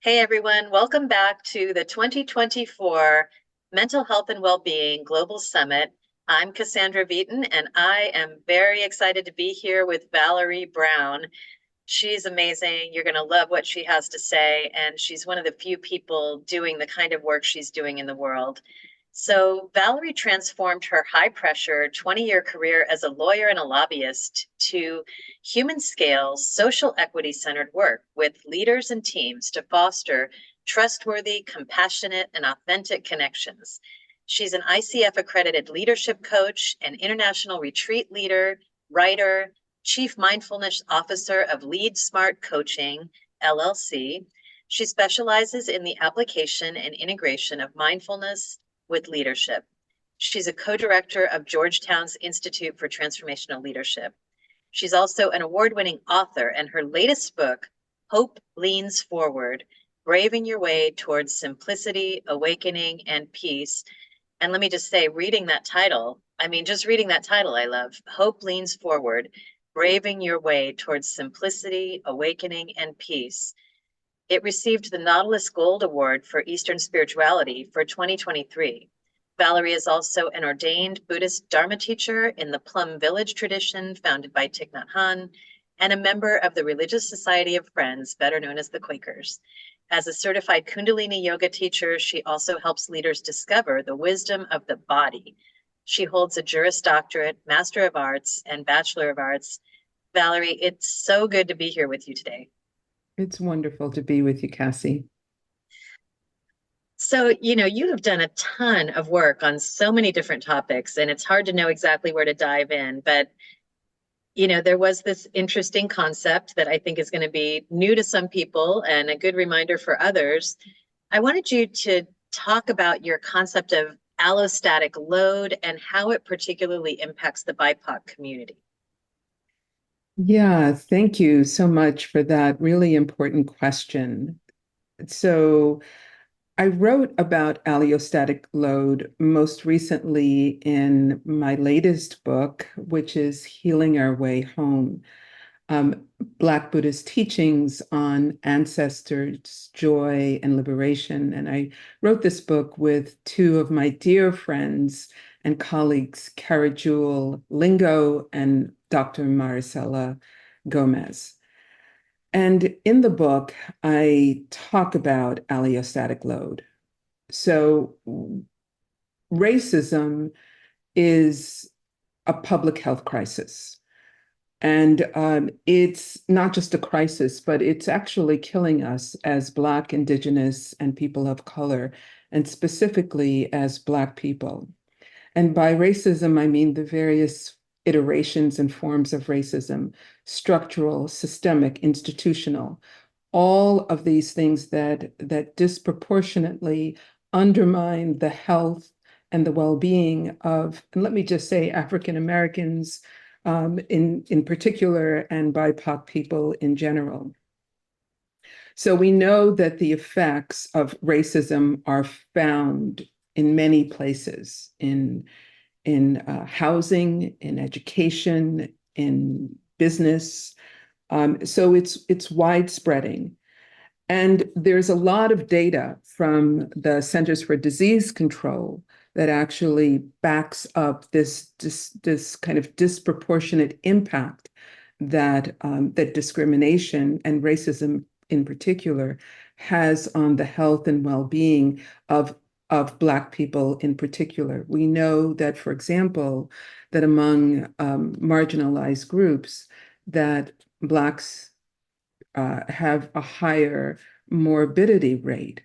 Hey everyone, welcome back to the 2024 Mental Health and Wellbeing Global Summit. I'm Cassandra Beaton, and I am very excited to be here with Valerie Brown. She's amazing. You're going to love what she has to say, and she's one of the few people doing the kind of work she's doing in the world. So Valerie transformed her high-pressure 20-year career as a lawyer and a lobbyist to human-scale, social equity-centered work with leaders and teams to foster trustworthy, compassionate, and authentic connections. She's an ICF-accredited leadership coach, an international retreat leader, writer, Chief Mindfulness Officer of Lead Smart Coaching, LLC. She specializes in the application and integration of mindfulness with leadership. She's a co-director of Georgetown's Institute for Transformational Leadership. She's also an award-winning author, and her latest book, Hope Leans Forward, Braving Your Way Towards Simplicity, Awakening, and Peace. And let me just say, reading that title, I love. Hope Leans Forward, Braving Your Way Towards Simplicity, Awakening, and Peace. It received the Nautilus Gold Award for Eastern Spirituality for 2023. Valerie is also an ordained Buddhist Dharma teacher in the Plum Village tradition founded by Thich Nhat Hanh, and a member of the Religious Society of Friends, better known as the Quakers. As a certified Kundalini yoga teacher, she also helps leaders discover the wisdom of the body. She holds a Juris Doctorate, Master of Arts, and Bachelor of Arts. Valerie, it's so good to be here with you today. It's wonderful to be with you, Cassie. So, you have done a ton of work on so many different topics, and it's hard to know exactly where to dive in. But, there was this interesting concept that I think is going to be new to some people and a good reminder for others. I wanted you to talk about your concept of allostatic load and how it particularly impacts the BIPOC community. Yeah, thank you so much for that really important question. So, I wrote about allostatic load most recently in my latest book, which is Healing Our Way Home, Black Buddhist Teachings on Ancestors, Joy, and Liberation. And I wrote this book with two of my dear friends and colleagues, Cara Jewel Lingo and Dr. Maricela Gomez. And in the book, I talk about allostatic load. So, racism is a public health crisis. And it's not just a crisis, but it's actually killing us as Black, Indigenous, and people of color, and specifically as Black people. And by racism, I mean the various iterations and forms of racism, structural, systemic, institutional, all of these things that disproportionately undermine the health and the well-being of, and let me just say, African Americans in particular, and BIPOC people in general. So we know that the effects of racism are found in many places, in housing, in education, in business. So it's widespreading. And there's a lot of data from the Centers for Disease Control that actually backs up this kind of disproportionate impact that that discrimination and racism in particular has on the health and well-being of Black people in particular. We know that, for example, that among marginalized groups, that Blacks have a higher morbidity rate.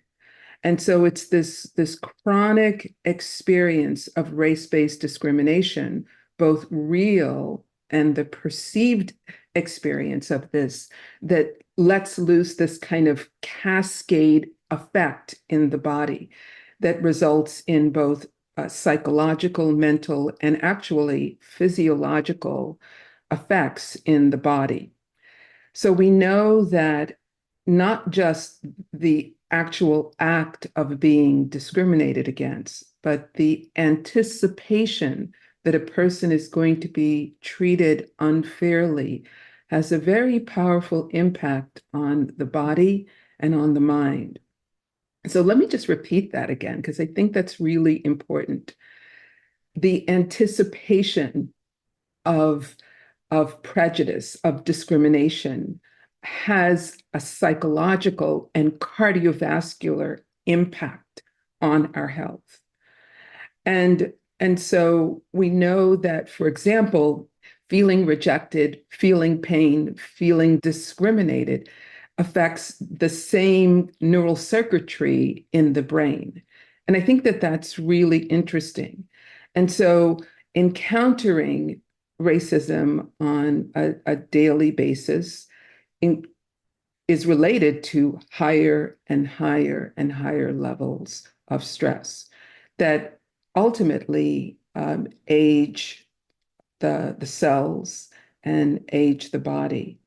And so it's this chronic experience of race-based discrimination, both real and the perceived experience of this, that lets loose this kind of cascade effect in the body that results in both psychological, mental, and actually physiological effects in the body. So we know that not just the actual act of being discriminated against, but the anticipation that a person is going to be treated unfairly has a very powerful impact on the body and on the mind. So let me just repeat that again, because I think that's really important. The anticipation of, of prejudice, of discrimination, has a psychological and cardiovascular impact on our health. And so we know that, for example, feeling rejected, feeling pain, feeling discriminated affects the same neural circuitry in the brain. And I think that that's really interesting. And so encountering racism on a daily basis in, is related to higher and higher and higher levels of stress that ultimately age the cells and age the body.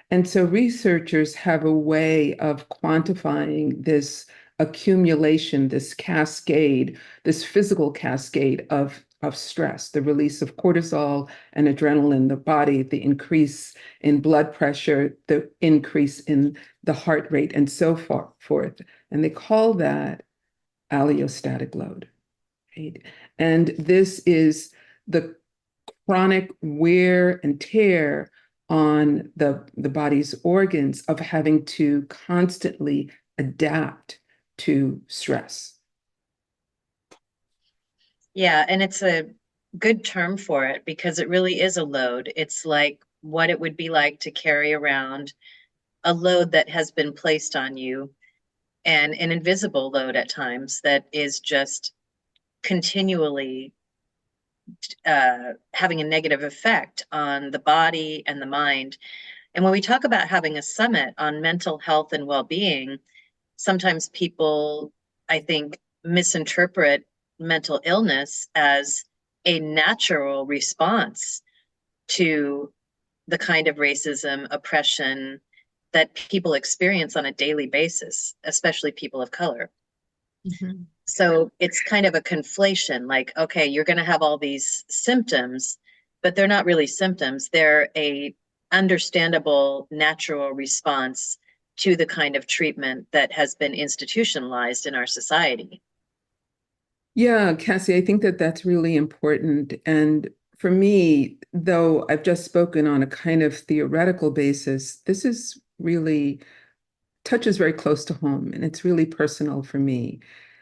And so researchers have a way of quantifying this accumulation, this cascade, this physical cascade of stress, the release of cortisol and adrenaline in the body, the increase in blood pressure, the increase in the heart rate, and so forth. And they call that allostatic load. Right? And this is the chronic wear and tear on the body's organs of having to constantly adapt to stress. Yeah, and it's a good term for it because it really is a load. It's like what it would be like to carry around a load that has been placed on you, and an invisible load at times that is just continually having a negative effect on the body and the mind. And when we talk about having a summit on mental health and well-being, sometimes people, I think, misinterpret mental illness as a natural response to the kind of racism, oppression that people experience on a daily basis, especially people of color. Mm-hmm. So it's kind of a conflation, like, okay, you're going to have all these symptoms, but they're not really symptoms. They're a understandable natural response to the kind of treatment that has been institutionalized in our society. Yeah, Cassie, I think that that's really important. And for me, though I've just spoken on a kind of theoretical basis, this is really touches very close to home and it's really personal for me.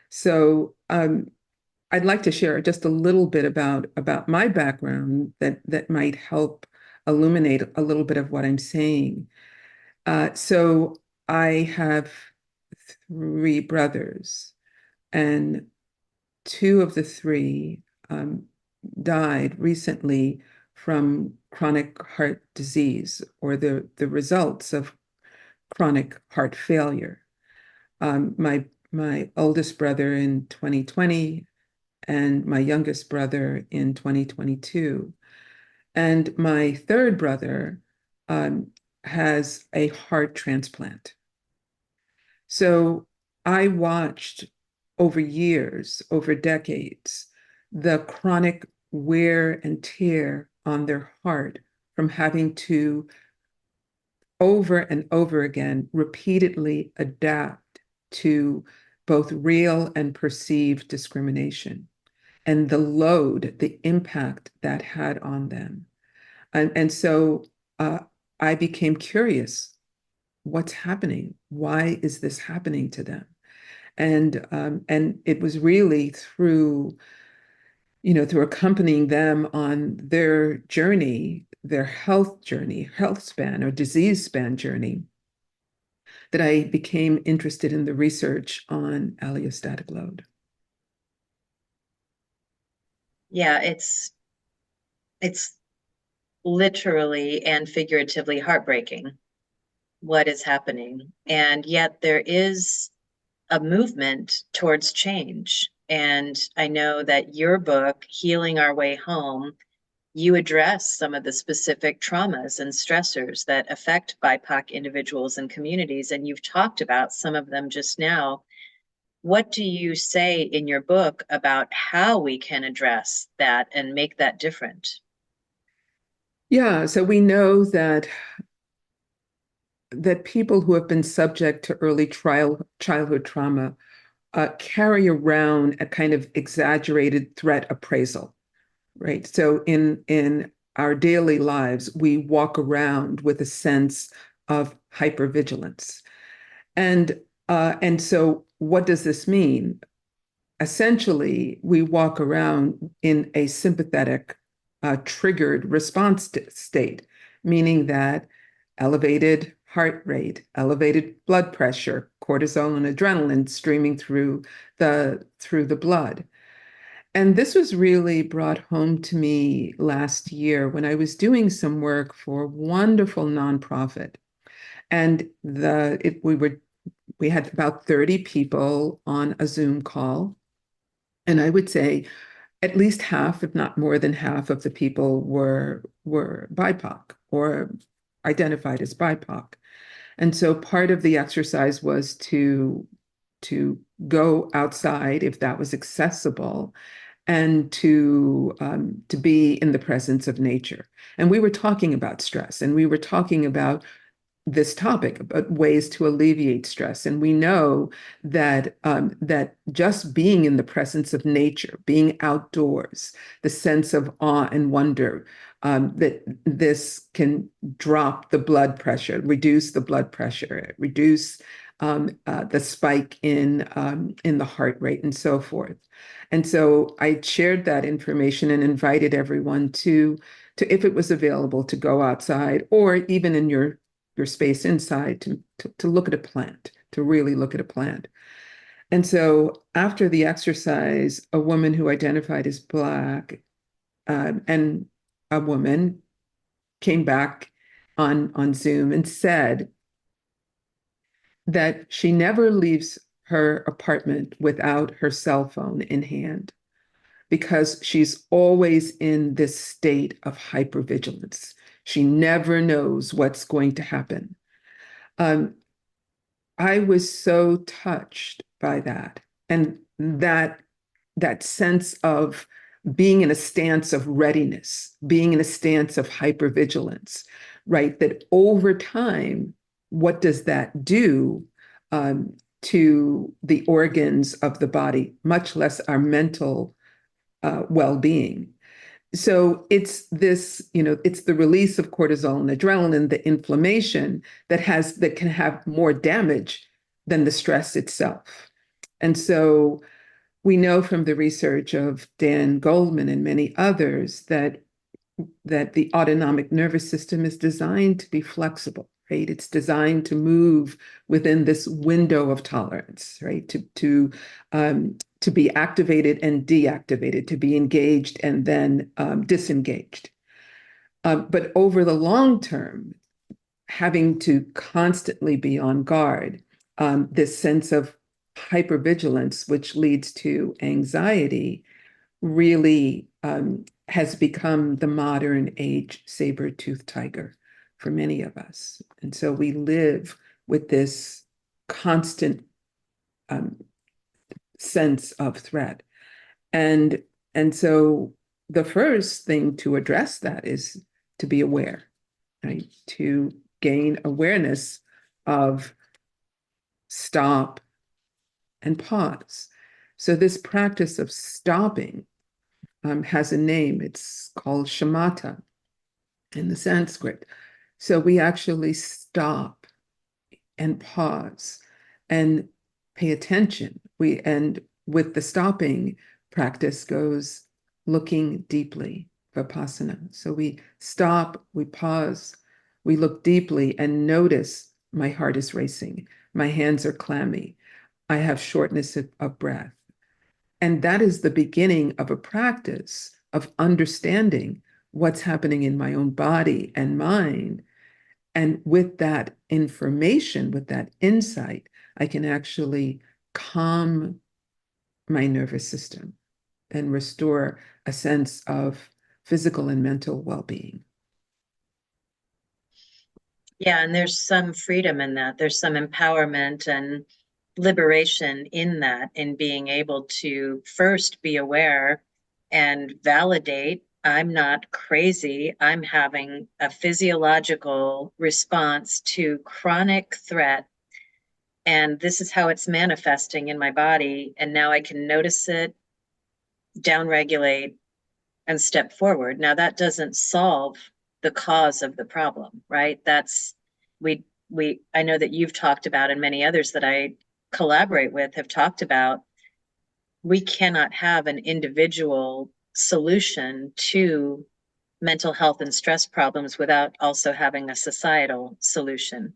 So I'd like to share just a little bit about my background that might help illuminate a little bit of what I'm saying. So I have three brothers, and two of the three um, died recently from chronic heart disease or the results of chronic heart failure. My oldest brother in 2020 and my youngest brother in 2022. And my third brother um, has a heart transplant. So I watched over years, over decades, the chronic wear and tear on their heart from having to over and over again repeatedly adapt to both real and perceived discrimination and the load, the impact that had on them. And so I became curious, what's happening? Why is this happening to them? And it was really through, through accompanying them on their journey, their health journey, health span or disease span journey, that I became interested in the research on allostatic load. Yeah, it's literally and figuratively heartbreaking what is happening. And yet there is a movement towards change. And I know that your book, Healing Our Way Home, you address some of the specific traumas and stressors that affect BIPOC individuals and communities. And you've talked about some of them just now. what do you say in your book about how we can address that and make that different? Yeah, so we know that people who have been subject to early childhood trauma carry around a kind of exaggerated threat appraisal, right? So in our daily lives, we walk around with a sense of hypervigilance. And so what does this mean? Essentially, we walk around in a sympathetic, triggered response state, meaning that elevated heart rate, elevated blood pressure, cortisol and adrenaline streaming through the blood. And this was really brought home to me last year when I was doing some work for a wonderful nonprofit. And we had about 30 people on a Zoom call. And I would say at least half, if not more than half, of the people were BIPOC or identified as BIPOC. And so part of the exercise was to go outside if that was accessible and to be in the presence of nature. And we were talking about stress, and we were talking about this topic about ways to alleviate stress. And we know that just being in the presence of nature, being outdoors, the sense of awe and wonder, that this can drop the blood pressure, reduce the blood pressure, reduce the spike in the heart rate, and so forth. And so I shared that information and invited everyone to if it was available, to go outside or even in your space inside to look at a plant, to really look at a plant. And so after the exercise, a woman who identified as Black and a woman came back on Zoom and said that she never leaves her apartment without her cell phone in hand because she's always in this state of hypervigilance. She never knows what's going to happen. Um, I was so touched by that, and that sense of being in a stance of readiness, being in a stance of hypervigilance, right? That over time, what does that do to the organs of the body, much less our mental well-being? So it's this, it's the release of cortisol and adrenaline, the inflammation that can have more damage than the stress itself. And so we know from the research of Dan Goldman and many others that the autonomic nervous system is designed to be flexible, right? It's designed to move within this window of tolerance, right? To be activated and deactivated, to be engaged and then disengaged. But over the long term, having to constantly be on guard, this sense of hypervigilance, which leads to anxiety, really has become the modern age saber-toothed tiger for many of us. And so we live with this constant um, sense of threat. And, and so the first thing to address that is to be aware, right? To gain awareness of stop and pause. So this practice of stopping has a name. It's called shamatha in the Sanskrit. So we actually stop and pause and pay attention. And with the stopping, practice goes looking deeply, vipassana. So we stop, we pause, we look deeply and notice my heart is racing, my hands are clammy, I have shortness of breath. And that is the beginning of a practice of understanding what's happening in my own body and mind. And with that information, with that insight, I can actually calm my nervous system and restore a sense of physical and mental well-being. Yeah, and there's some freedom in that. There's some empowerment, and liberation in that, in being able to first be aware and validate I'm not crazy. I'm having a physiological response to chronic threat, and this is how it's manifesting in my body. And now I can notice it, downregulate, and step forward. Now, that doesn't solve the cause of the problem, right? I know that you've talked about, and many others that I collaborate with have talked about, we cannot have an individual solution to mental health and stress problems without also having a societal solution.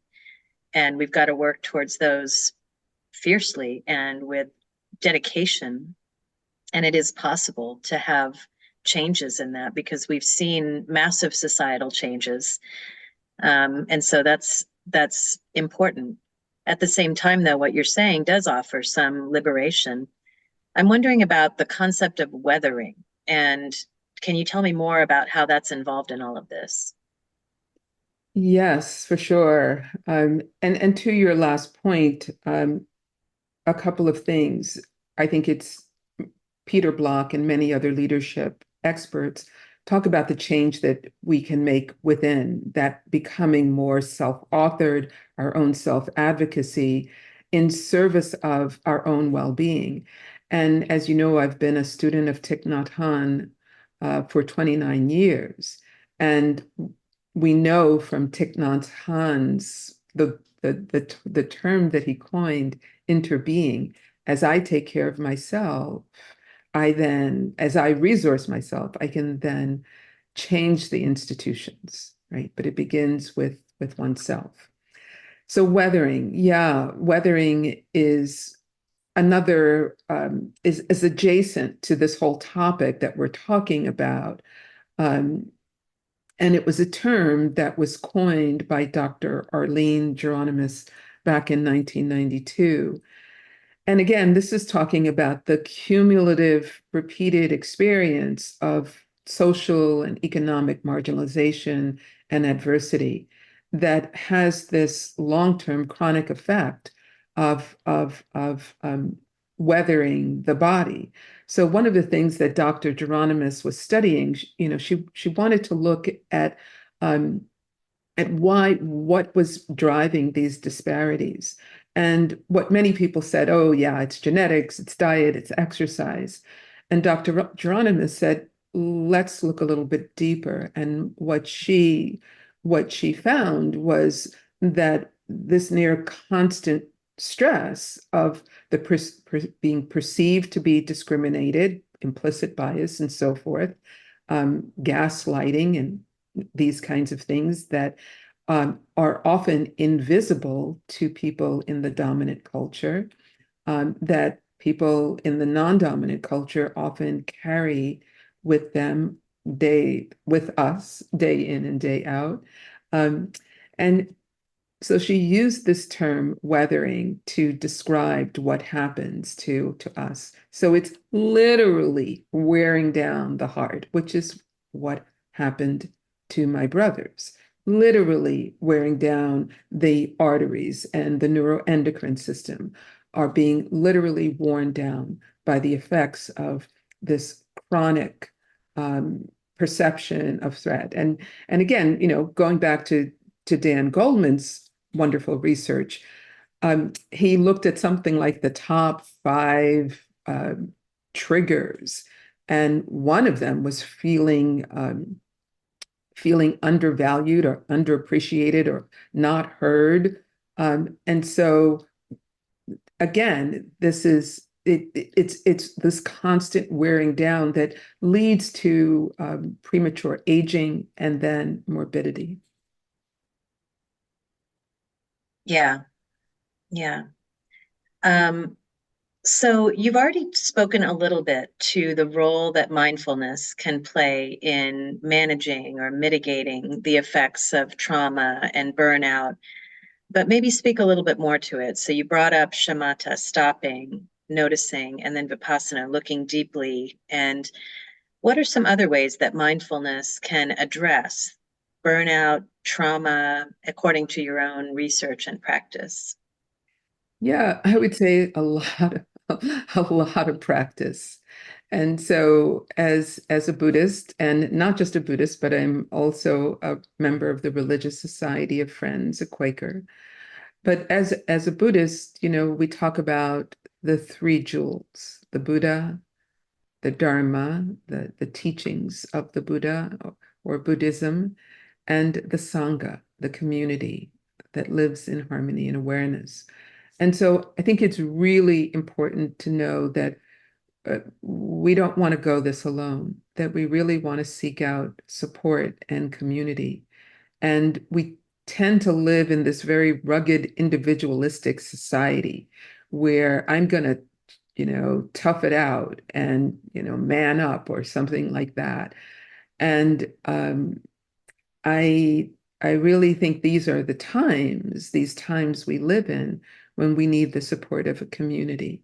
And we've got to work towards those fiercely and with dedication. And it is possible to have changes in that because we've seen massive societal changes. And so that's important. At the same time, though, what you're saying does offer some liberation. I'm wondering about the concept of weathering. And can you tell me more about how that's involved in all of this? Yes, for sure. And to your last point, a couple of things. I think it's Peter Block and many other leadership experts talk about the change that we can make within, that becoming more self-authored, our own self-advocacy in service of our own well-being. And as you know, I've been a student of Thich Nhat Hanh for 29 years. And we know from Thich Nhat Hanh's, the term that he coined, interbeing, as I take care of myself, I then, as I resource myself, I can then change the institutions, right? But it begins with oneself. So weathering, yeah, weathering is another is adjacent to this whole topic that we're talking about. Um, and it was a term that was coined by Dr. Arlene Geronimus back in 1992. And again, this is talking about the cumulative, repeated experience of social and economic marginalization and adversity that has this long-term chronic effect of weathering the body. So one of the things that Dr. Geronimus was studying, she wanted to look um, at what was driving these disparities. And what many people said, oh, yeah, it's genetics, it's diet, it's exercise. And Dr. Geronimus said, let's look a little bit deeper. And what she found was that this near constant stress of being perceived to be discriminated, implicit bias, and so forth, gaslighting, and these kinds of things that are often invisible to people in the dominant culture, that people in the non-dominant culture often carry with them with us day in and day out. Um, and so she used this term weathering to describe what happens to us. So it's literally wearing down the heart, which is what happened to my brothers. Literally wearing down the arteries, and the neuroendocrine system are being literally worn down by the effects of this chronic perception of threat. And again, going back to Dan Goldman's wonderful research. He looked at something like the top five triggers, and one of them was feeling undervalued or underappreciated or not heard. And so again, it's this constant wearing down that leads to premature aging and then morbidity. Yeah, yeah. Um, so you've already spoken a little bit to the role that mindfulness can play in managing or mitigating the effects of trauma and burnout, but maybe speak a little bit more to it. So you brought up shamatha, stopping, noticing, and then vipassana, looking deeply. And what are some other ways that mindfulness can address burnout, trauma, according to your own research and practice? Yeah, I would say a lot of practice. And so as a Buddhist, and not just a Buddhist, but I'm also a member of the Religious Society of Friends, a Quaker. But as a Buddhist, we talk about the three jewels, the Buddha, the Dharma, the teachings of the Buddha or Buddhism, and the Sangha, the community that lives in harmony and awareness. And so I think it's really important to know that we don't want to go this alone, that we really want to seek out support and community. And we tend to live in this very rugged, individualistic society where I'm going to, tough it out and, man up or something like that. And I I really think these times we live in when we need the support of a community.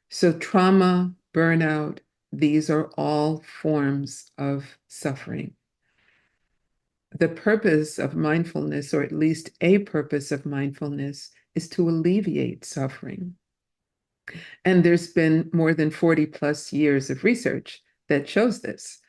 So trauma, burnout, these are all forms of suffering. The purpose of mindfulness, or at least a purpose of mindfulness, is to alleviate suffering. And there's been more than 40 plus years of research that shows this.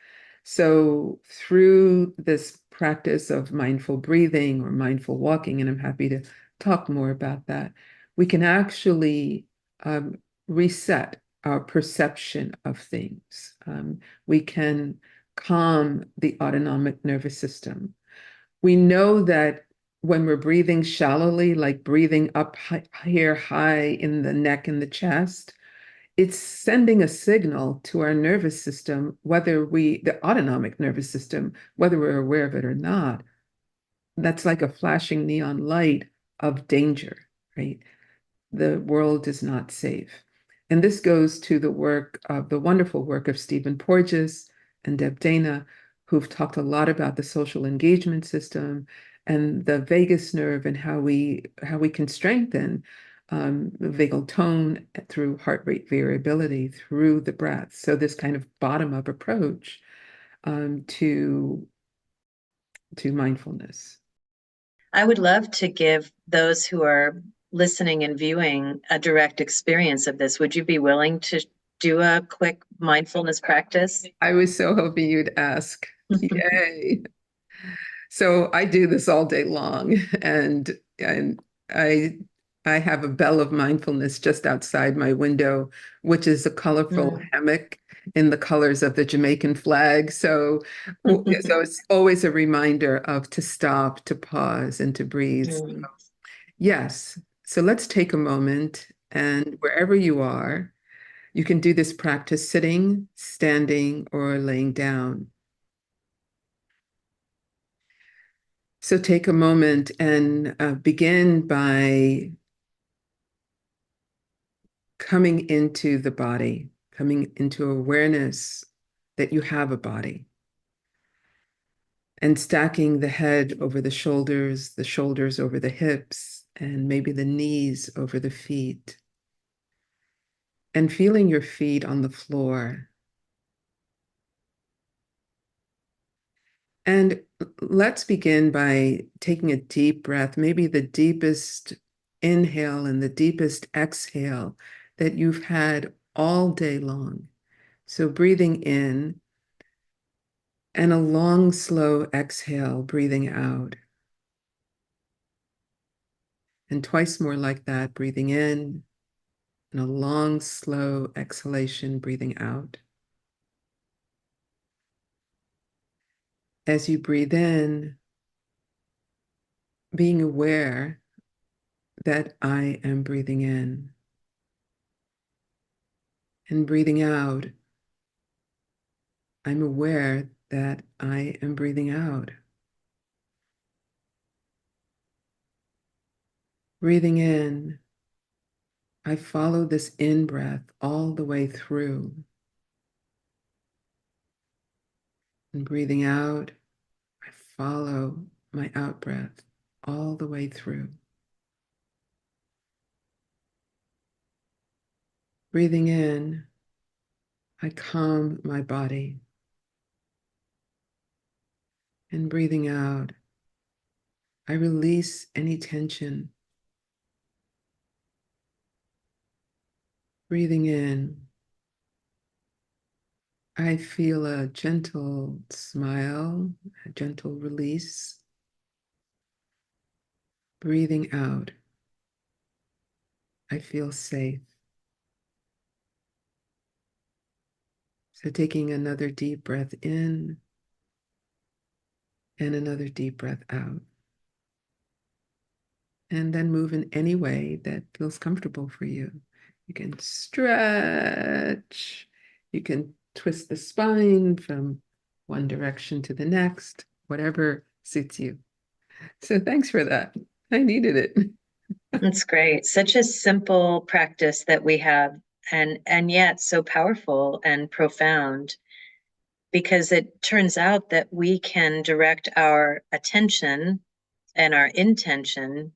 So, through this practice of mindful breathing or mindful walking, and I'm happy to talk more about that, we can actually um, reset our perception of things. We can calm the autonomic nervous system. We know that when we're breathing shallowly, like breathing up here high in the neck and the chest, it's sending a signal to our nervous system, the autonomic nervous system, whether we're aware of it or not. That's like a flashing neon light of danger, right? The world is not safe. And this goes to the wonderful work of Stephen Porges and Deb Dana, who've talked a lot about the social engagement system and the vagus nerve and how we can strengthen the vagal tone through heart rate variability through the breath. So this kind of bottom-up approach to mindfulness. I would love to give those who are listening and viewing a direct experience of this. Would you be willing to do a quick mindfulness practice? I was so hoping you'd ask. Yay. So I do this all day long, and I I have a bell of mindfulness just outside my window, which is a colorful Mm. hammock in the colors of the Jamaican flag. So it's always a reminder of to stop, to pause, and to breathe. Mm. Yes. So let's take a moment, and wherever you are, you can do this practice sitting, standing, or laying down. So take a moment and begin by coming into the body, coming into awareness that you have a body, and stacking the head over the shoulders over the hips, and maybe the knees over the feet, and feeling your feet on the floor. And let's begin by taking a deep breath, maybe the deepest inhale and the deepest exhale that you've had all day long. So breathing in and a long, slow exhale, breathing out. And twice more like that, breathing in and a long, slow exhalation, breathing out. As you breathe in, being aware that I am breathing in, and breathing out, I'm aware that I am breathing out. Breathing in, I follow this in breath all the way through. And breathing out, I follow my out breath all the way through. Breathing in, I calm my body. And breathing out, I release any tension. Breathing in, I feel a gentle smile, a gentle release. Breathing out, I feel safe. So taking another deep breath in and another deep breath out. And then move in any way that feels comfortable for you. You can stretch, you can twist the spine from one direction to the next, whatever suits you. So thanks for that. I needed it. That's great. Such a simple practice that we have, and yet so powerful and profound, because it turns out that we can direct our attention and our intention,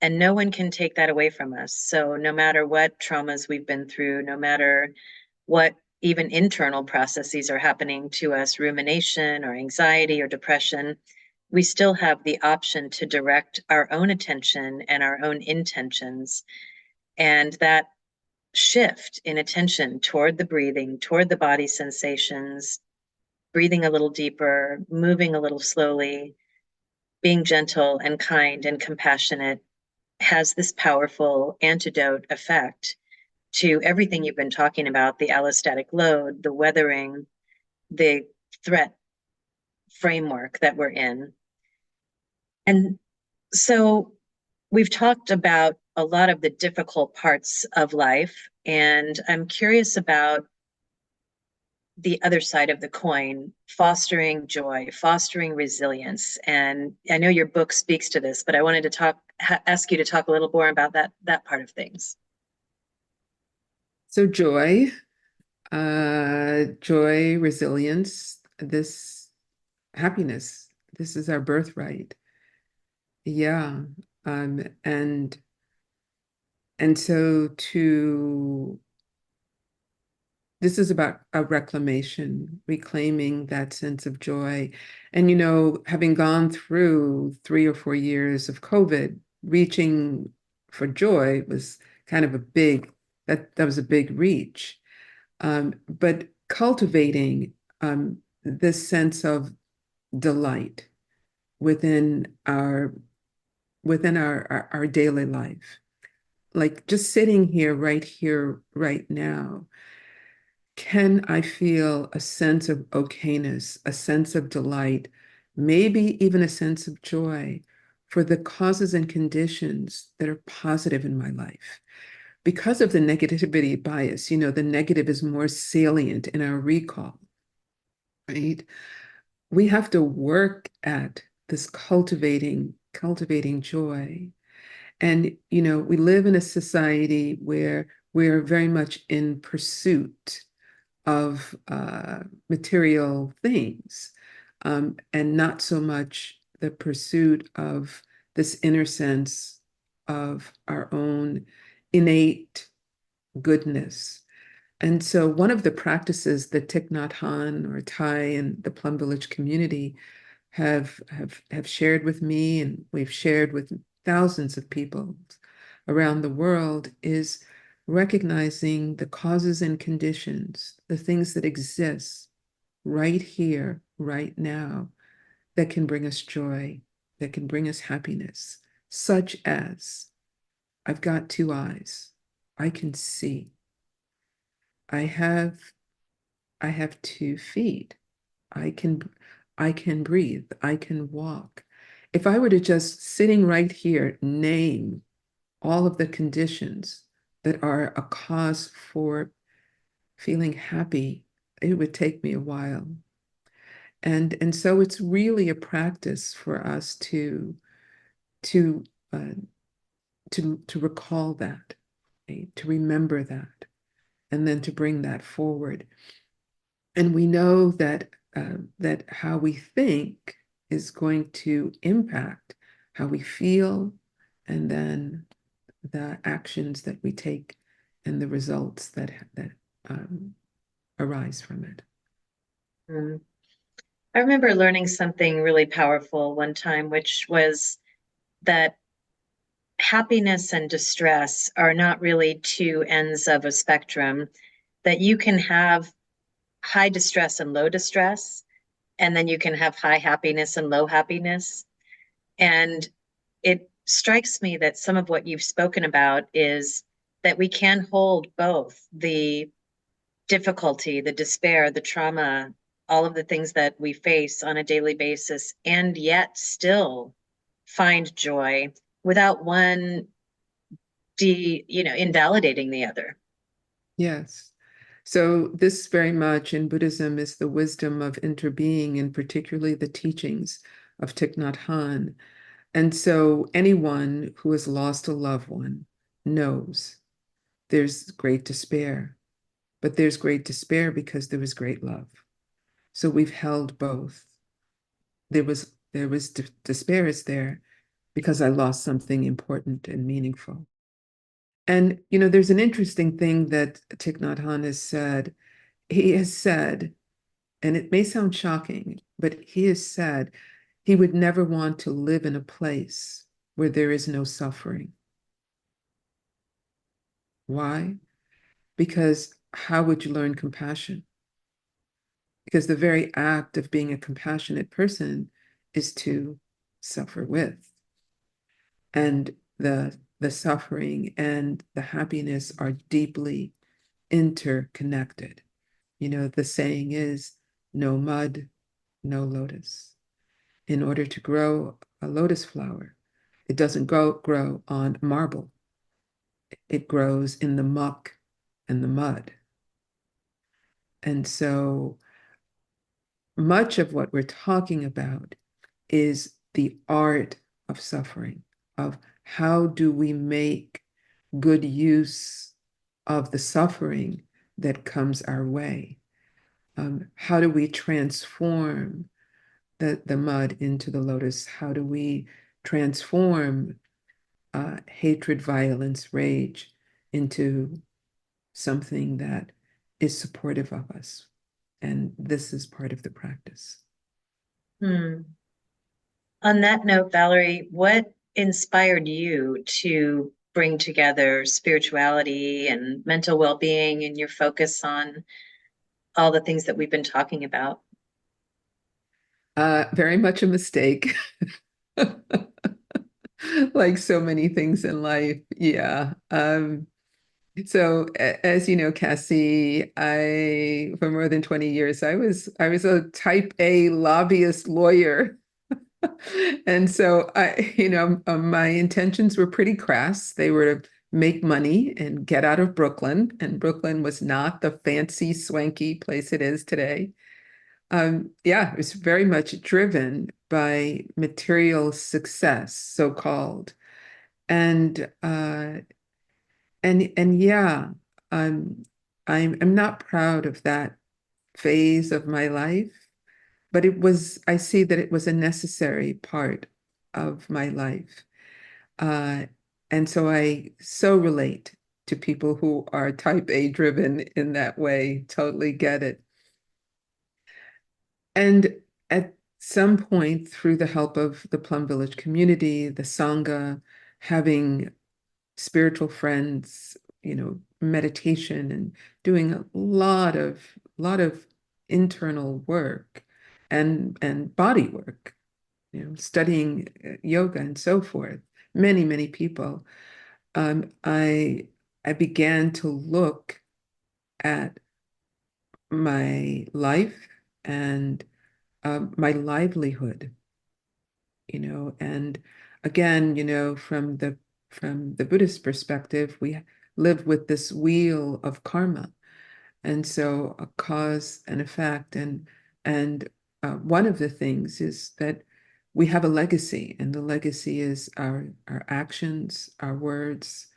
and no one can take that away from us. So no matter what traumas we've been through, no matter what even internal processes are happening to us, rumination or anxiety or depression, we still have the option to direct our own attention and our own intentions. And that shift in attention toward the breathing, toward the body sensations, breathing a little deeper, moving a little slowly, being gentle and kind and compassionate, has this powerful antidote effect to everything you've been talking about: the allostatic load, the weathering, the threat framework that we're in. And so we've talked about a lot of the difficult parts of life, and I'm curious about the other side of the coin: fostering joy, fostering resilience. And I know your book speaks to this, but I wanted to ask you to talk a little more about that part of things. So joy, resilience, this happiness, this is our birthright. Yeah. Um, and and so to this is about a reclamation, reclaiming that sense of joy. And, having gone through 3 or 4 years of COVID, reaching for joy was kind of that was a big reach. But cultivating this sense of delight within our daily life, like just sitting here, right now, can I feel a sense of okayness, a sense of delight, maybe even a sense of joy for the causes and conditions that are positive in my life? Because of the negativity bias, the negative is more salient in our recall, right? We have to work at this cultivating joy. And, we live in a society where we're very much in pursuit of material things, and not so much the pursuit of this inner sense of our own innate goodness. And so one of the practices that Thich Nhat Hanh or Thai and the Plum Village community have shared with me, and we've shared with thousands of people around the world, is recognizing the causes and conditions, the things that exist right here, right now, that can bring us joy, that can bring us happiness, such as I've got two eyes, I can see. I have I have 2 feet. I can I can breathe. I can walk. If I were to just sitting right here name all of the conditions that are a cause for feeling happy, it would take me a while. And so it's really a practice for us to uh, to recall that, right? To remember that, and then to bring that forward. And we know that how we think is going to impact how we feel, and then the actions that we take and the results that um, arise from it. Mm. I remember learning something really powerful one time, which was that happiness and distress are not really two ends of a spectrum, that you can have high distress and low distress, and then you can have high happiness and low happiness. And it strikes me that some of what you've spoken about is that we can hold both the difficulty, the despair, the trauma, all of the things that we face on a daily basis, and yet still find joy without one invalidating the other. Yes. So this very much in Buddhism is the wisdom of interbeing, and particularly the teachings of Thich Nhat Hanh. And so anyone who has lost a loved one knows there's great despair, but there's great despair because there was great love. So we've held both. There was despair is there because I lost something important and meaningful. And there's an interesting thing that Thich Nhat Hanh has said. He has said, and it may sound shocking, but he has said he would never want to live in a place where there is no suffering. Why? Because how would you learn compassion? Because the very act of being a compassionate person is to suffer with. And the suffering and the happiness are deeply interconnected. The saying is no mud, no lotus. In order to grow a lotus flower, it doesn't grow on marble. It grows in the muck and the mud. And so much of what we're talking about is the art of suffering, of how do we make good use of the suffering that comes our way? How do we transform the mud into the lotus? How do we transform hatred, violence, rage into something that is supportive of us? And this is part of the practice. Hmm. On that note, Valerie, what inspired you to bring together spirituality and mental well-being and your focus on all the things that we've been talking about? Very much a mistake. Like so many things in life. Yeah. So as you know, Cassie, I for more than 20 years, I was a type A lobbyist lawyer. And so my intentions were pretty crass. They were to make money and get out of Brooklyn, and Brooklyn was not the fancy, swanky place it is today. Yeah, it was very much driven by material success, so-called. And and yeah, um, I'm not proud of that phase of my life, but I see that it was a necessary part of my life. Uh, and so I so relate to people who are type A driven in that way, totally get it. And at some point, through the help of the Plum Village community, the Sangha, having spiritual friends, meditation and doing a lot of internal work and body work, studying yoga and so forth, many people. I began to look at my life and my livelihood, and again, from the Buddhist perspective, we live with this wheel of karma, and so a cause and effect, and one of the things is that we have a legacy, and the legacy is our actions, our words,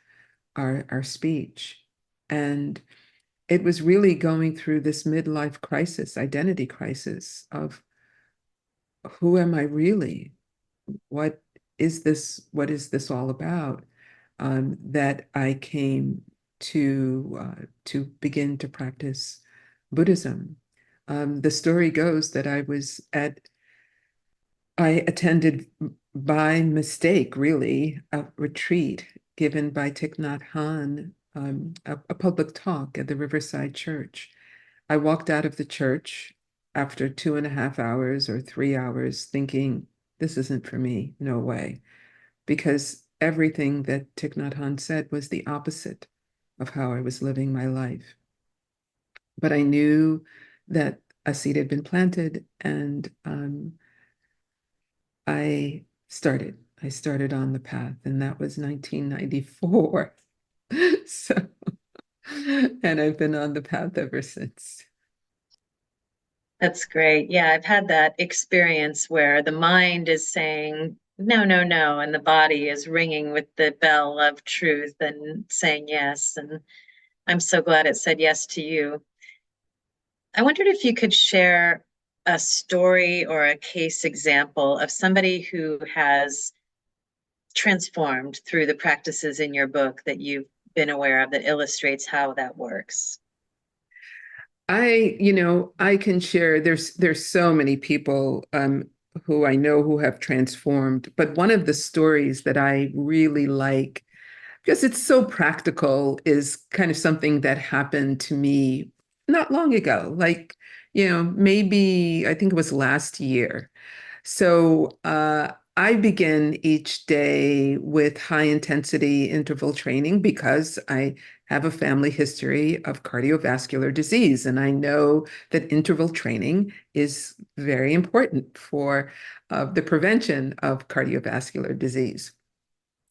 our speech, and it was really going through this midlife crisis, identity crisis of who am I really? What what is this all about? That I came to begin to practice Buddhism. The story goes that I attended by mistake, really, a retreat given by Thich Nhat Hanh, a public talk at the Riverside Church. I walked out of the church after 2.5 hours or 3 hours thinking, this isn't for me, no way, because everything that Thich Nhat Hanh said was the opposite of how I was living my life. But I knew that a seed had been planted, and I I started on the path, and that was 1994. So, and I've been on the path ever since. That's great. Yeah, I've had that experience where the mind is saying, no, no, no, and the body is ringing with the bell of truth and saying yes. And I'm so glad it said yes to you. I wondered if you could share a story or a case example of somebody who has transformed through the practices in your book that you've been aware of that illustrates how that works. I can share, there's so many people who I know who have transformed, but one of the stories that I really like, because it's so practical, is kind of something that happened to me not long ago, like, maybe I think it was last year. So I begin each day with high intensity interval training because I have a family history of cardiovascular disease. And I know that interval training is very important for the prevention of cardiovascular disease.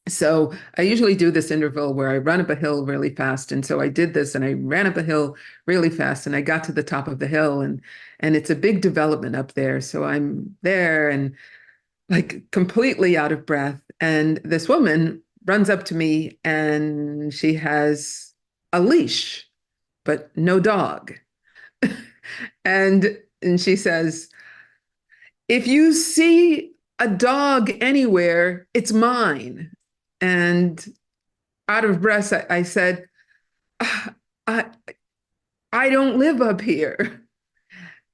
So I usually do this interval where I run up a hill really fast. And so I did this and I ran up a hill really fast and I got to the top of the hill, and it's a big development up there. So I'm there and like completely out of breath. And this woman runs up to me and she has a leash, but no dog. And she says, if you see a dog anywhere, it's mine. And out of breath, I said, "Ah, I don't live up here."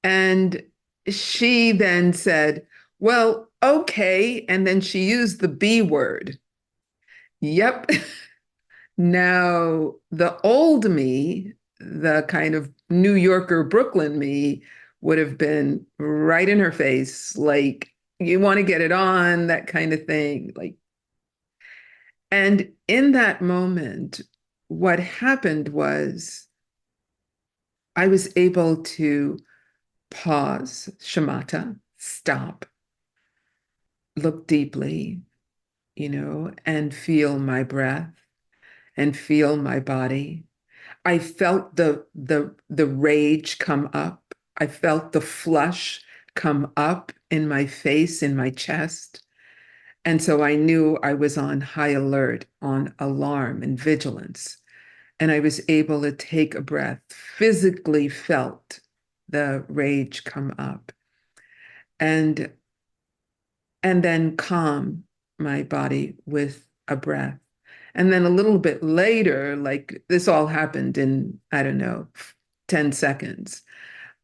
And she then said, well, okay. And then she used the B word. Yep. Now, the old me, the kind of New Yorker, Brooklyn me, would have been right in her face, like, you want to get it on, that kind of thing. Like, and in that moment, what happened was I was able to pause, shamatha, stop, look deeply, and feel my breath and feel my body. I felt the rage come up. I felt the flush come up in my face, in my chest. And so I knew I was on high alert, on alarm and vigilance. And I was able to take a breath, physically felt the rage come up, and and then calm my body with a breath. And then a little bit later, like this all happened in, I don't know, 10 seconds.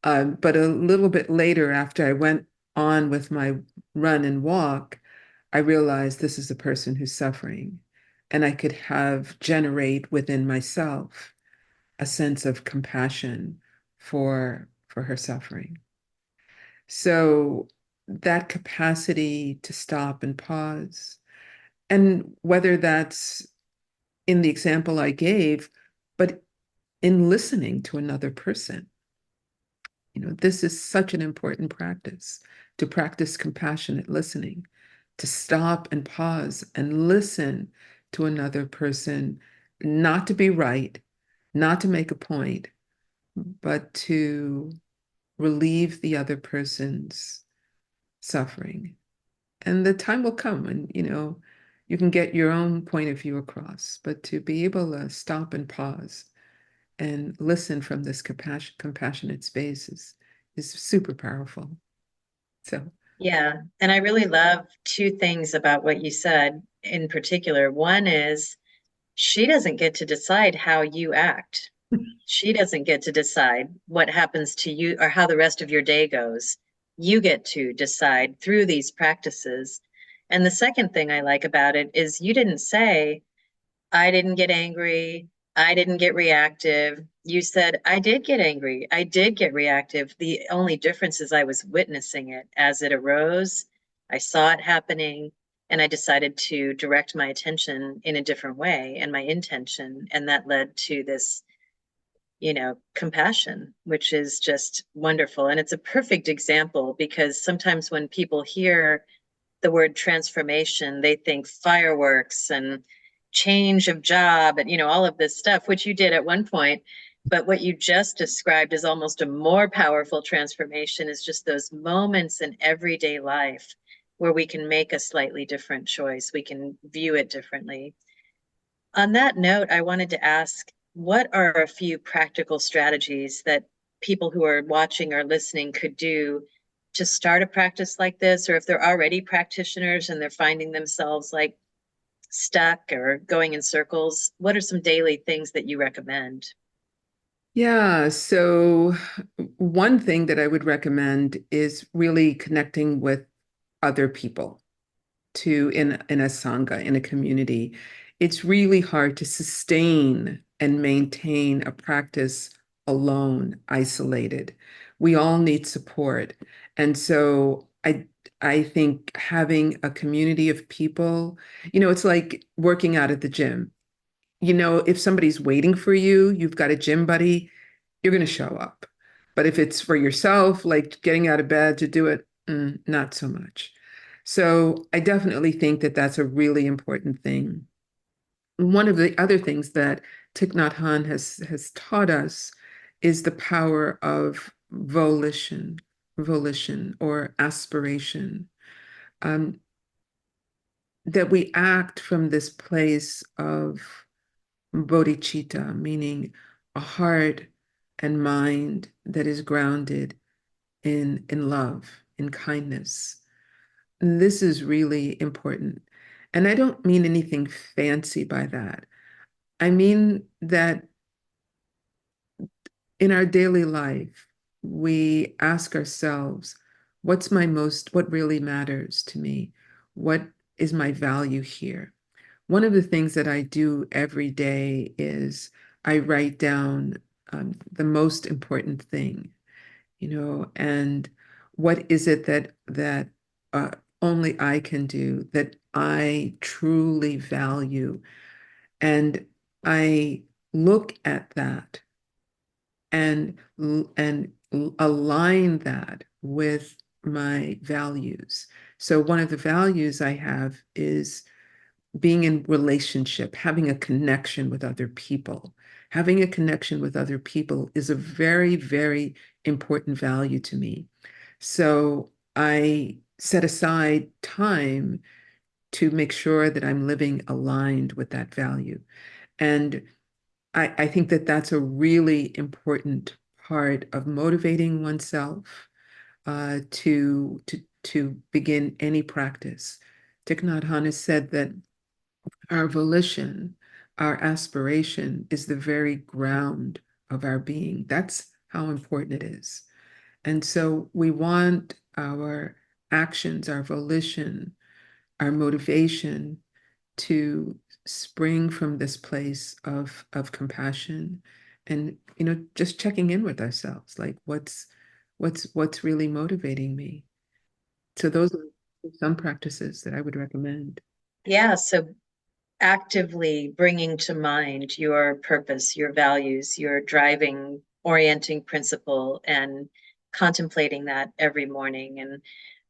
But a little bit later, after I went on with my run and walk, I realized this is a person who's suffering. And I could generate within myself a sense of compassion for her suffering. So that capacity to stop and pause, and whether that's in the example I gave, but in listening to another person. This is such an important practice, to practice compassionate listening, to stop and pause and listen to another person, not to be right, not to make a point, but to relieve the other person's suffering. And the time will come when, you can get your own point of view across, but to be able to stop and pause and listen from this compassionate space is super powerful. So, Yeah. And I really love two things about what you said in particular. One is she doesn't get to decide how you act. She doesn't get to decide what happens to you or how the rest of your day goes. You get to decide through these practices. And the second thing I like about it is you didn't say, I didn't get angry. I didn't get reactive. You said, I did get angry. I did get reactive. The only difference is I was witnessing it as it arose. I saw it happening, and I decided to direct my attention in a different way and my intention. And that led to this, compassion, which is just wonderful. And it's a perfect example because sometimes when people hear the word transformation, they think fireworks and change of job and all of this stuff, which you did at one point. But what you just described is almost a more powerful transformation, is just those moments in everyday life where we can make a slightly different choice. We can view it differently. On that note, I wanted to ask, what are a few practical strategies that people who are watching or listening could do to start a practice like this? Or if they're already practitioners and they're finding themselves like stuck or going in circles, what are some daily things that you recommend? Yeah, so one thing that I would recommend is really connecting with other people to in a sangha, in a community. It's really hard to sustain and maintain a practice alone, isolated. We all need support. And so I think having a community of people, it's like working out at the gym. If somebody's waiting for you, you've got a gym buddy, you're going to show up. But if it's for yourself, like getting out of bed to do it, not so much. So I definitely think that that's a really important thing. One of the other things that Thich Nhat Hanh has taught us is the power of volition or aspiration. Um, that we act from this place of bodhicitta, meaning a heart and mind that is grounded in love, in kindness. This is really important. And I don't mean anything fancy by that. I mean that in our daily life, we ask ourselves, what really matters to me? What is my value here? One of the things that I do every day is I write down the most important thing, and what is it that uh, only I can do that I truly value, and I look at that and and align that with my values. So one of the values I have is being in relationship, having a connection with other people. Having a connection with other people is a very, very important value to me. So I set aside time to make sure that I'm living aligned with that value. And I think that that's a really important part of motivating oneself to begin any practice. Thich Nhat Hanh has said that our volition, our aspiration is the very ground of our being. That's how important it is. And so we want our actions, our volition, our motivation to spring from this place of compassion and just checking in with ourselves, like what's really motivating me. So those are some practices that I would recommend. Yeah, so actively bringing to mind your purpose, your values, your driving, orienting principle, and contemplating that every morning. And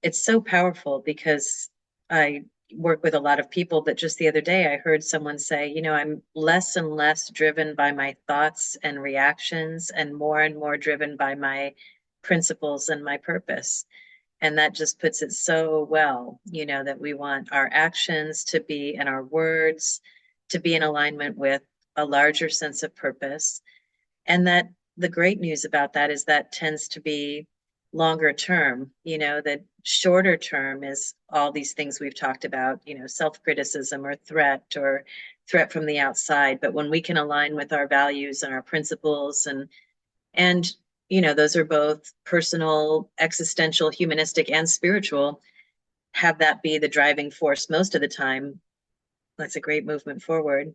it's so powerful because I work with a lot of people, but just the other day I heard someone say, I'm less and less driven by my thoughts and reactions and more driven by my principles and my purpose. And that just puts it so well, that we want our actions to be and our words to be in alignment with a larger sense of purpose. And that the great news about that is that tends to be longer term, that shorter term is all these things we've talked about, self-criticism or threat from the outside. But when we can align with our values and our principles and those are both personal, existential, humanistic, and spiritual. have that be the driving force most of the time, that's a great movement forward.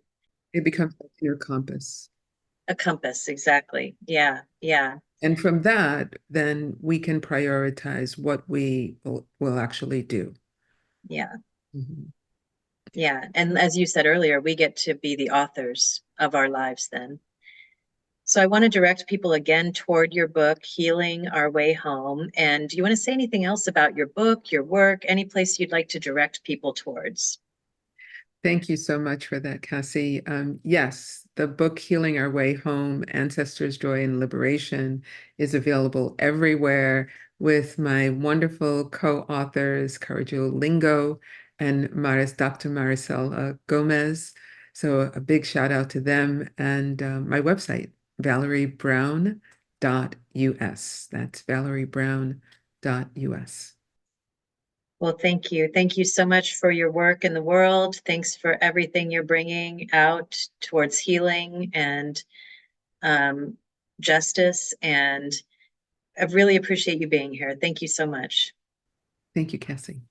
It becomes your compass. A compass, exactly. Yeah, yeah, And from that, then we can prioritize what we will actually do. yeah, Mhm. yeah. And as you said earlier, we get to be the authors of our lives then. So I want to direct people again toward your book, Healing Our Way Home. And do you want to say anything else about your book, your work, any place you'd like to direct people towards? Thank you so much for that, Cassie. Yes, the book Healing Our Way Home, Ancestors' Joy and Liberation is available everywhere with my wonderful co-authors, Carajo Lingo and Dr. Maricel Gomez. So a big shout out to them and my website, valeriebrown.us. That's valeriebrown.us. Well, thank you. Thank you so much for your work in the world. Thanks for everything you're bringing out towards healing and um, justice. And I really appreciate you being here. Thank you so much. Thank you, Cassie.